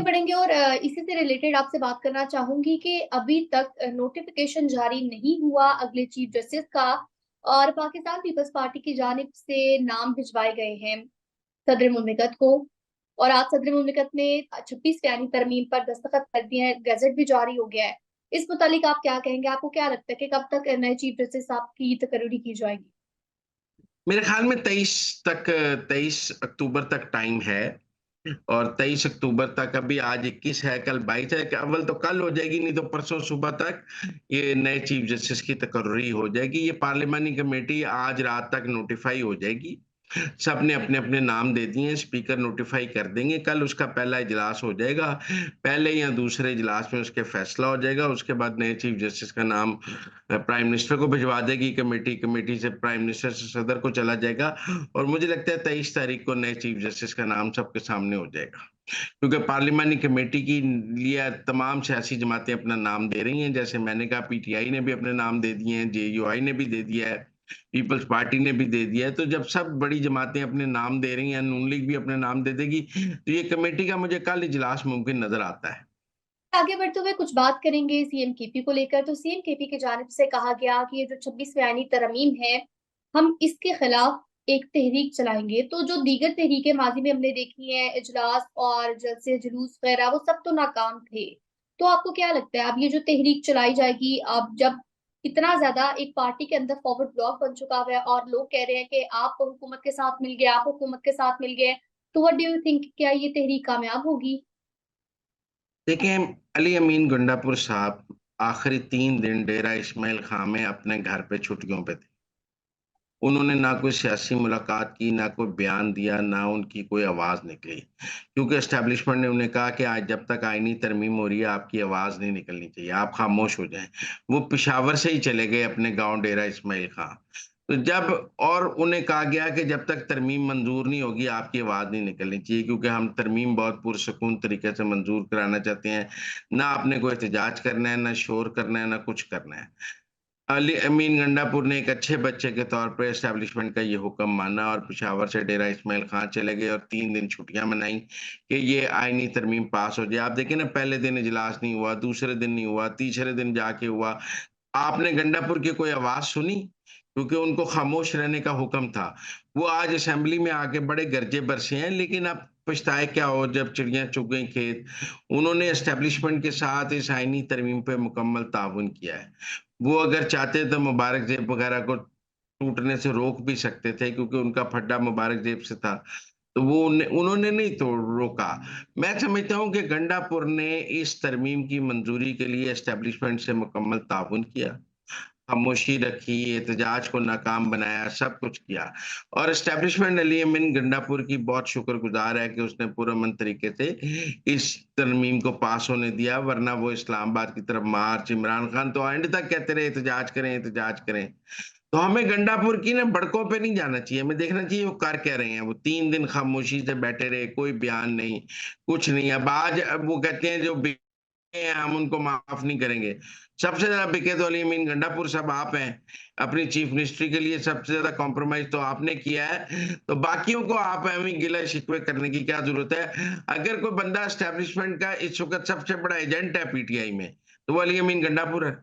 बढ़ेंगे और इसी से रिलेटेड आपसे बात करना चाहूंगी कि अभी तक नोटिफिकेशन जारी नहीं हुआ अगले चीफ जस्टिस का। और पाकिस्तान पीपल्स पार्टी की जानिब से नाम भिजवाए गए हैं सदर मुमलिकत को। और आज सदर मुमलिकत ने 26 यानी तरमीम पर दस्तखत कर दिए हैं, गजट भी जारी हो गया है। इस मुतालिक आप क्या कहेंगे? आपको क्या लगता है कि कब तक नए चीफ जस्टिस साहब की तकर्री की जाएगी? मेरे ख्याल में 23 अक्टूबर तक टाइम है। और 23 अक्टूबर तक, अभी आज 21 है, कल 22 है, कि अव्वल तो कल हो जाएगी, नहीं तो परसों सुबह तक ये नए चीफ जस्टिस की तकर्री हो जाएगी। ये पार्लिमानी कमेटी आज रात तक नोटिफाई हो जाएगी। सब ने अपने अपने नाम दे दिए हैं, स्पीकर नोटिफाई कर देंगे, कल उसका पहला इजलास हो जाएगा। पहले या दूसरे इजलास में उसके फैसला हो जाएगा। उसके बाद नए चीफ जस्टिस का नाम प्राइम मिनिस्टर को भिजवा देगी कमेटी, कमेटी से प्राइम मिनिस्टर से सदर को चला जाएगा। और मुझे लगता है 23 तारीख को नए चीफ जस्टिस का नाम सबके सामने हो जाएगा, क्योंकि पार्लिमानी कमेटी की लिए तमाम सियासी जमातें अपना नाम दे रही हैं। जैसे मैंने कहा, पीटीआई ने भी अपने नाम दे दिए हैं, जेयूआई ने भी दे दिया है, पीपल्स पार्टी ने भी दे दिया है। तो जब सब बड़ी जमातें अपने नाम दे रही हैं, नून लीग भी अपने नाम दे देगी, तो ये कमेटी का मुझे कल इजलास मुमकिन नजर आता है। आगे बढ़ते हुए कुछ बात करेंगे सीएम केपी को लेकर। तो सीएम केपी की जानिब से कहा गया कि ये जो 26वीं आईनी तरमीम है, हम इसके खिलाफ एक तहरीक चलाएंगे। तो जो दीगर तहरीकें माजी में हमने देखी हैं, इजलास और जलसे जुलूस वगैरह, वो सब तो नाकाम थे। तो आपको क्या लगता है अब ये जो तहरीक चलाई जाएगी, अब जब इतना ज्यादा एक पार्टी के अंदर फॉरवर्ड ब्लॉक बन चुका है और लोग कह रहे हैं कि आप हुकूमत के साथ मिल गए, आप हुकूमत के साथ मिल गए, तो व्हाट डू यू थिंक, क्या ये तहरीक कामयाब होगी? देखें, अली अमीन गुंडापुर साहब आखिरी 3 दिन डेरा इस्माइल खां में अपने घर पे छुट्टियों पे थे। उन्होंने ना कोई सियासी मुलाकात की, ना कोई बयान दिया, ना उनकी कोई आवाज निकली, क्योंकि एस्टेब्लिशमेंट ने उन्हें कहा कि आज जब तक आईनी तरमीम हो रही है, आपकी आवाज नहीं निकलनी चाहिए, आप खामोश हो जाएं। वो पिशावर से ही चले गए अपने गांव डेरा इस्माइल खां। तो जब और उन्हें कहा गया कि जब तक तरमीम मंजूर नहीं होगी, आपकी आवाज नहीं निकलनी चाहिए, क्योंकि हम तरमीम बहुत पुरसकून तरीके से मंजूर कराना चाहते हैं। ना आपने कोई एहतजाज करना है, ना शोर करना है, ना कुछ करना है। अली अमीन गंडापुर ने एक अच्छे बच्चे के तौर पर एस्टेब्लिशमेंट का ये हुक्म माना और पेशावर से डेरा इस्माइल खां चले गए और 3 दिन छुट्टियां मनाई कि ये आईनी तरमीम पास हो जाए। आप देखें ना, पहले दिन इजलास नहीं हुआ, दूसरे दिन नहीं हुआ, तीसरे दिन जाके हुआ। आपने गंडापुर की कोई आवाज सुनी? क्योंकि उनको खामोश रहने का हुक्म था। वो आज असेंबली में आके बड़े गरजे बरसे हैं, लेकिन अब पछताए क्या हो जब चिड़ियां चुग गई खेत। उन्होंने एस्टेब्लिशमेंट के साथ इस आईनी तरमीम पे मुकम्मल ताउन किया है। वो अगर चाहते तो मुबारक जेब वगैरह को टूटने से रोक भी सकते थे, क्योंकि उनका फड्डा मुबारक जेब से था। तो वो उन्होंने नहीं तो रोका। मैं समझता हूं कि गंडापुर ने इस तरमीम की मंजूरी के लिए एस्टेब्लिशमेंट से मुकम्मल ताउन किया, खामोशी रखी, एहतजाज को नाकाम बनाया, सब कुछ किया। और एस्टेब्लिशमेंट अली अमीन गंडापुर की बहुत शुक्रगुजार है कि उसने पुरअमन तरीके से इस तरमीम को पास होने दिया, वरना वो इस्लामाबाद की तरफ मार्च, इमरान खान तो एंड तक कहते रहे एहतजाज करें, एहतजाज करें। तो हमें गंडापुर की ना बड़कों पे नहीं जाना चाहिए, हमें देखना चाहिए वो कर क्या रहे हैं। वो 3 दिन खामोशी से बैठे रहे, कोई बयान नहीं, कुछ नहीं। अब वो कहते हैं जो हैं, हम उनको माफ नहीं करेंगे। सबसे ज्यादा बिके तो अली अमीन गंडापुर साहब आप हैं। अपनी चीफ मिनिस्ट्री के लिए सबसे ज्यादा कॉम्प्रोमाइज तो आपने किया है, तो बाकियों को आप एवं गिला शिकवे करने की क्या जरूरत है? अगर कोई बंदा एस्टेब्लिशमेंट का इस वक्त सबसे बड़ा एजेंट है पीटीआई में, तो वो अली अमीन गंडापुर है।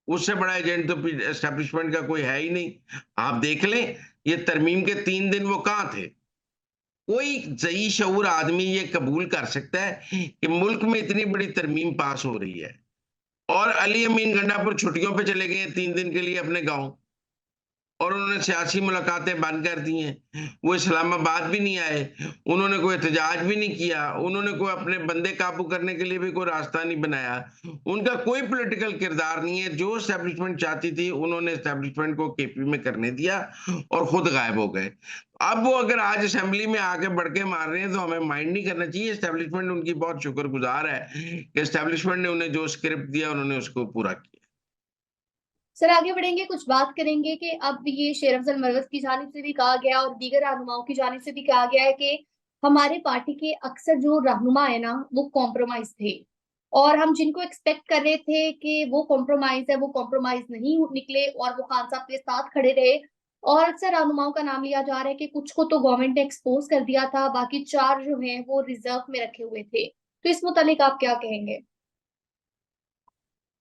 उससे बड़ा एजेंट तो एस्टेब्लिशमेंट का कोई है ही नहीं। आप देख लें, ये तरमीम के 3 दिन वो कहाँ थे? कोई सही शऊर आदमी ये कबूल कर सकता है कि मुल्क में इतनी बड़ी तरमीम पास हो रही है और अली अमीन गंडापुर छुट्टियों पे चले गए हैं 3 दिन के लिए अपने गांव, और उन्होंने सियासी मुलाकातें बंद कर दी हैं? वो इस्लामाबाद भी नहीं आए, उन्होंने कोई एहतजाज भी नहीं किया, उन्होंने कोई अपने बंदे काबू करने के लिए भी कोई रास्ता नहीं बनाया। उनका कोई पॉलिटिकल किरदार नहीं है। जो एस्टेब्लिशमेंट चाहती थी, उन्होंने एस्टेब्लिशमेंट को केपी में करने दिया और खुद गायब हो गए। अब वो अगर आज असेंबली में आके बड़के मार रहे हैं, तो हमें माइंड नहीं करना चाहिए। एस्टेब्लिशमेंट उनकी बहुत शुक्रगुजार है कि एस्टेब्लिशमेंट ने उन्हें जो स्क्रिप्ट दिया, उन्होंने उसको पूरा किया। सर आगे बढ़ेंगे, कुछ बात करेंगे कि अब ये शेर अफजल मरवत की जानिब से भी कहा गया और दीगर रहनुमाओं की जानिब से भी कहा गया है कि हमारे पार्टी के अक्सर जो रहनुमा है ना, वो कॉम्प्रोमाइज थे। और हम जिनको एक्सपेक्ट कर रहे थे कि वो कॉम्प्रोमाइज है, वो कॉम्प्रोमाइज नहीं निकले और वो खान साहब के साथ खड़े रहे। और अक्सर रहनुमाओं का नाम लिया जा रहा है कि कुछ को तो गवर्नमेंट ने एक्सपोज कर दिया था, बाकी चार जो हैं वो रिजर्व में रखे हुए थे। तो इस मुतालिक आप क्या कहेंगे?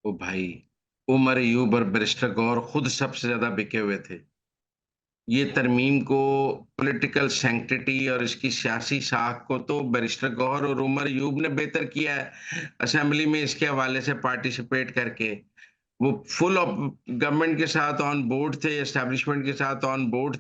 ओ भाई, उमर अयूब और बैरिस्टर गौर खुद सबसे ज्यादा बिके हुए थे। ये तरमीम को, पॉलिटिकल सैंक्टिटी और इसकी सियासी साख को तो बैरिस्टर गौहर और उमर अयूब ने बेहतर किया है असेंबली में इसके हवाले से पार्टिसिपेट करके। वो फुल ऑफ गवर्नमेंट के साथ ऑन बोर्ड थे, एस्टेब्लिशमेंट के साथ ऑन बोर्ड थे।